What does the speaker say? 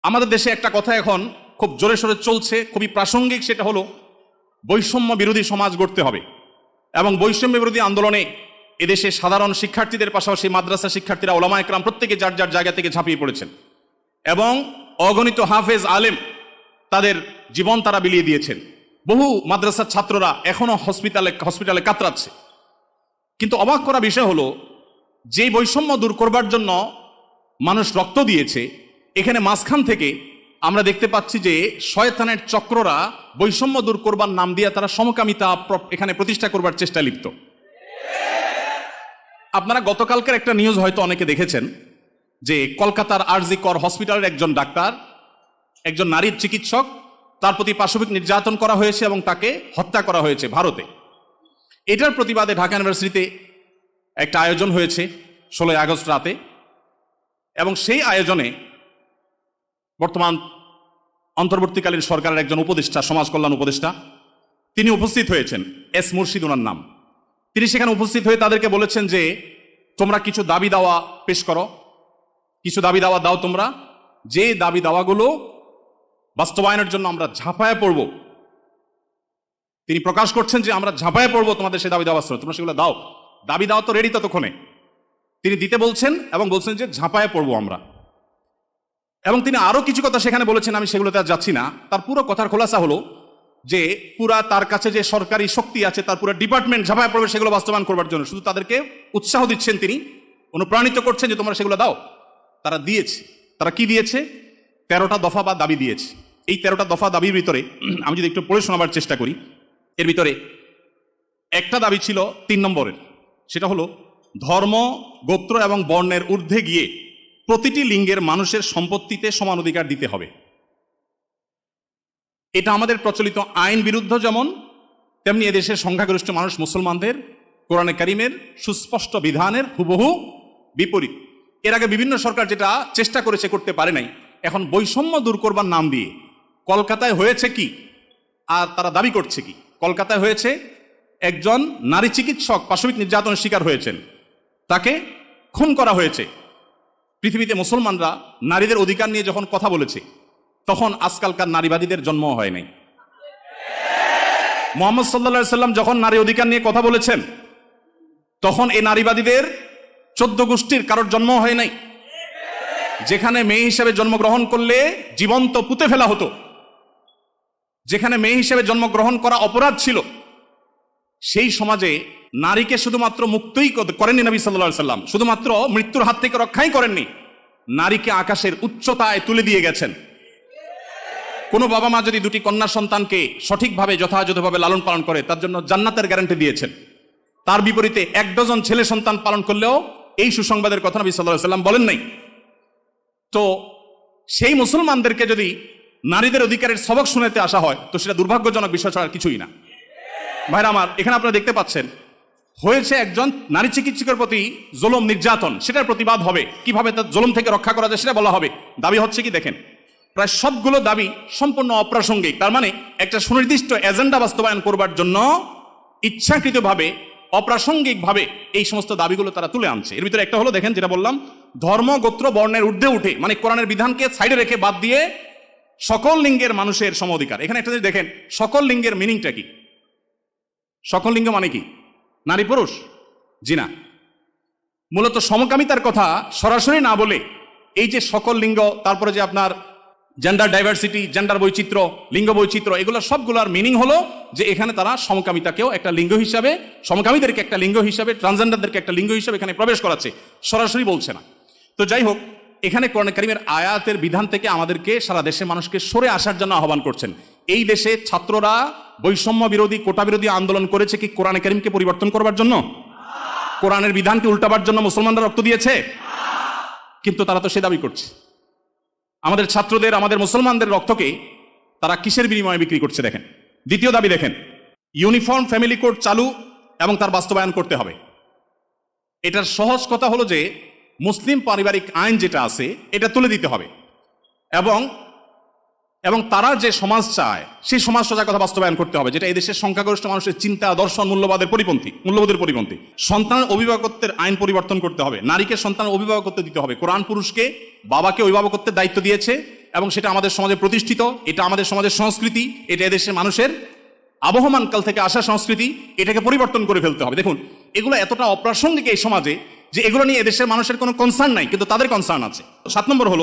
আমাদের দেশে একটা কথা এখন খুব জোরে সোরে চলছে, খুবই প্রাসঙ্গিক, সেটা হলো বৈষম্য বিরোধী সমাজ গড়তে হবে। এবং বৈষম্য বিরোধী আন্দোলনে এদেশে সাধারণ শিক্ষার্থীদের পাশাপাশি মাদ্রাসা শিক্ষার্থীরা, ওলামা একরাম প্রত্যেকে যার যার জায়গা থেকে ঝাঁপিয়ে পড়েছেন এবং অগণিত হাফেজ আলেম তাদের জীবন তারা বিলিয়ে দিয়েছেন। বহু মাদ্রাসার ছাত্ররা এখনো হসপিটালে কাতরাচ্ছে। কিন্তু অবাক করা বিষয় হলো, যেই বৈষম্য দূর করবার জন্য মানুষ রক্ত দিয়েছে, এখানে মাঝখান থেকে আমরা দেখতে পাচ্ছি যে শয়তানের চক্ররা বৈষম্য দূর করবার নাম দিয়ে তারা সমকামিতা এখানে প্রতিষ্ঠা করবার চেষ্টা লিপ্ত। আপনারা গতকালকের একটা নিউজ হয়তো অনেকে দেখেছেন যে কলকাতার আরজি কর হসপিটালের একজন ডাক্তার, একজন নারীর চিকিৎসক, তার প্রতি পাশবিক নির্যাতন করা হয়েছে এবং তাকে হত্যা করা হয়েছে ভারতে। এটার প্রতিবাদে ঢাকা ইউনিভার্সিটিতে একটা আয়োজন হয়েছে 16 আগস্ট রাতে, এবং সেই আয়োজনে বর্তমান অন্তর্বর্তীকালীন সরকারের একজন উপদেষ্টা, সমাজ কল্যাণ উপদেষ্টা, তিনি উপস্থিত হয়েছেন। এস মুর্শিদ ওনার নাম। তিনি সেখানে উপস্থিত হয়ে তাদেরকে বলেছেন যে তোমরা কিছু দাবি দাওয়া পেশ করো, কিছু দাবি দাওয়া দাও তোমরা, যে দাবি দাওয়াগুলো বাস্তবায়নের জন্য আমরা ঝাঁপায়ে পড়ব। তিনি প্রকাশ করছেন যে আমরা ঝাঁপায়ে পড়বো তোমাদের সেই দাবি দাওয়া, তোমরা সেগুলো দাও। দাবি দাওয়া তো রেডি ততক্ষণে, তিনি দিতে বলছেন এবং বলছেন যে ঝাঁপায়ে পড়বো আমরা। এবং তিনি আরো কিছু কথা সেখানে বলেছেন, আমি সেগুলোতে আর যাচ্ছি না। তার পুরো কথার খোলাসা হলো যে পুরা তার কাছে যে সরকারি শক্তি আছে, তার পুরো ডিপার্টমেন্ট ঝাঁপায়ে পড়বে সেগুলো বাস্তবায়ন করবার জন্য। শুধু তাদেরকে উৎসাহ দিচ্ছেন, তিনি অনুপ্রাণিত করছেন যে তোমরা সেগুলো দাও। তারা দিয়েছে। তারা কি দিয়েছে? 13টা দফা বা দাবি দিয়েছে। এই 13টা দফা দাবির ভিতরে আমি যদি একটু পড়ে শোনাবার চেষ্টা করি, এর ভিতরে একটা দাবি ছিল 3 নম্বরের, সেটা হলো ধর্ম, গোত্র এবং বর্ণের ঊর্ধ্বে গিয়ে প্রতিটি লিঙ্গের মানুষের সম্পত্তিতে সমান অধিকার দিতে হবে। এটা আমাদের প্রচলিত আইন বিরুদ্ধ যেমন, তেমনি এদেশের সংখ্যাগরিষ্ঠ মানুষ মুসলমানদের কোরআনে কারিমের সুস্পষ্ট বিধানের হুবহু বিপরীত। এর আগে বিভিন্ন সরকার যেটা চেষ্টা করেছে, করতে পারে নাই। এখন বৈষম্য দূর করবার নাম দিয়ে কলকাতায় হয়েছে কি, আর তারা দাবি করছে কি? কলকাতায় হয়েছে, একজন নারী চিকিৎসক পাশবিক নির্যাতনের শিকার হয়েছেন, তাকে খুন করা হয়েছে। পৃথিবীতে মুসলমানরা নারীদের অধিকার নিয়ে যখন কথা বলেছে, তখন আজকালকার নারীবাদীদের জন্ম হয় নাই। মুহাম্মদ সাল্লাল্লাহু আলাইহি সাল্লাম যখন নারী অধিকার নিয়ে কথা বলেছেন, তখন এই নারীবাদীদের 14 গোষ্ঠীর কারোর জন্ম হয় নাই। যেখানে মেয়ে হিসেবে জন্মগ্রহণ করলে জীবন্ত পুঁতে ফেলা হতো, যেখানে মেয়ে হিসেবে জন্মগ্রহণ করা অপরাধ ছিল, সেই সমাজে নারীকে শুধুমাত্র মুক্তই করেননি নবী সাল্লাল্লাহু আলাইহি সাল্লাম, শুধুমাত্র মৃত্যুর হাত থেকে রক্ষাই করেননি, নারীকে আকাশের উচ্চতায় তুলে দিয়ে গেছেন। কোনো বাবা মা যদি 2টি কন্যা সন্তানকে সঠিকভাবে যথাযথভাবে লালন পালন করে, তার জন্য জান্নাতের গ্যারান্টি দিয়েছেন। তার বিপরীতে 1 ডজন ছেলে সন্তান পালন করলেও এই সুসংবাদের কথা নবী সাল্লাল্লাহু আলাইহি সাল্লাম বলেন নাই। তো সেই মুসলমানদেরকে যদি নারীদের অধিকারের সবক শুনাতে আসা হয়, তো সেটা দুর্ভাগ্যজনক বিষয় ছাড়া কিছুই না। ভাইরা আমার, এখানে আপনারা দেখতে পাচ্ছেন হয়েছে একজন নারী চিকিৎসকের প্রতি জুলুম নির্যাতন, সেটার প্রতিবাদ হবে, কিভাবে তার জুলুম থেকে রক্ষা করা যায় সেটা বলা হবে। দাবি হচ্ছে কি দেখেন, প্রায় সবগুলো দাবি সম্পূর্ণ অপ্রাসঙ্গিক। তার মানে একটা সুনির্দিষ্ট এজেন্ডা বাস্তবায়ন করবার জন্য ইচ্ছাকৃতভাবে অপ্রাসঙ্গিকভাবে এই সমস্ত দাবিগুলো তারা তুলে আনছে। এর ভিতরে একটা হলো, দেখেন যেটা বললাম, ধর্ম, গোত্র, বর্ণের ঊর্ধ্বে উঠে, মানে কোরআনের বিধানকে সাইডে রেখে বাদ দিয়ে সকল লিঙ্গের মানুষের সম অধিকার। এখানে একটা জিনিস দেখেন, সকল লিঙ্গের মিনিংটা কি? সকল লিঙ্গ মানে কি? নারী পুরুষ? জি না। মূলত সমকামিতার কথা সরাসরি না বলে এই যে সকল লিঙ্গ, তারপরে যে আপনার জেন্ডার ডাইভার্সিটি, জেন্ডার বৈচিত্র্য, লিঙ্গ বৈচিত্র্য, এগুলো সবগুলোর মিনিং হলো যে এখানে তারা সমকামিতাকেও একটা লিঙ্গ হিসাবে, সমকামীদেরকে একটা লিঙ্গ হিসাবে, ট্রান্সজেন্ডারদেরকে একটা লিঙ্গ হিসাবে এখানে প্রবেশ করাচ্ছে, সরাসরি বলছে না। তো যাই হোক, এখানে কোরআন কারীমের আয়াতের বিধান থেকে আমাদেরকে, সারা দেশের মানুষকে সরে আসার জন্য আহ্বান করছেন। এই দেশে ছাত্ররা বৈষম্য বিরোধী, কোটা বিরোধী আন্দোলন করেছে কি কোরআন কারীমকে পরিবর্তন করবার জন্য? কোরআনের বিধানকে উল্টাবার জন্য মুসলমানরা রক্ত দিয়েছে? কিন্তু তারা তো সে দাবি করছে। আমাদের ছাত্রদের, আমাদের মুসলমানদের রক্তকে তারা কিসের বিনিময়ে বিক্রি করছে দেখেন। দ্বিতীয় দাবি দেখেন, ইউনিফর্ম ফ্যামিলি কোড চালু এবং তার বাস্তবায়ন করতে হবে। এটার সহজ কথা হলো যে মুসলিম পারিবারিক আইন যেটা আছে এটা তুলে দিতে হবে, এবং তারা যে সমাজ চায় সেই সমাজ সোজা কথা বাস্তবায়ন করতে হবে, যেটা এদেশের সংখ্যাগরিষ্ঠ মানুষের চিন্তা, দর্শন, মূল্যবোধের পরিপন্থী। সন্তানের অভিভাবকত্বের আইন পরিবর্তন করতে হবে, নারীকে সন্তানের অভিভাবকত্ব দিতে হবে। কোরআন পুরুষকে, বাবাকে অভিভাবকত্বের দায়িত্ব দিয়েছে, এবং সেটা আমাদের সমাজে প্রতিষ্ঠিত, এটা আমাদের সমাজের সংস্কৃতি, এটা এদেশের মানুষের আবহমান কাল থেকে আসা সংস্কৃতি, এটাকে পরিবর্তন করে ফেলতে হবে। দেখুন, এগুলো এতটা অপ্রাসঙ্গিক এই সমাজে যে এগুলো নিয়ে এদেশের মানুষের কোনো কনসার্ন নাই, কিন্তু তাদের কনসার্ন আছে। 7 নম্বর হলো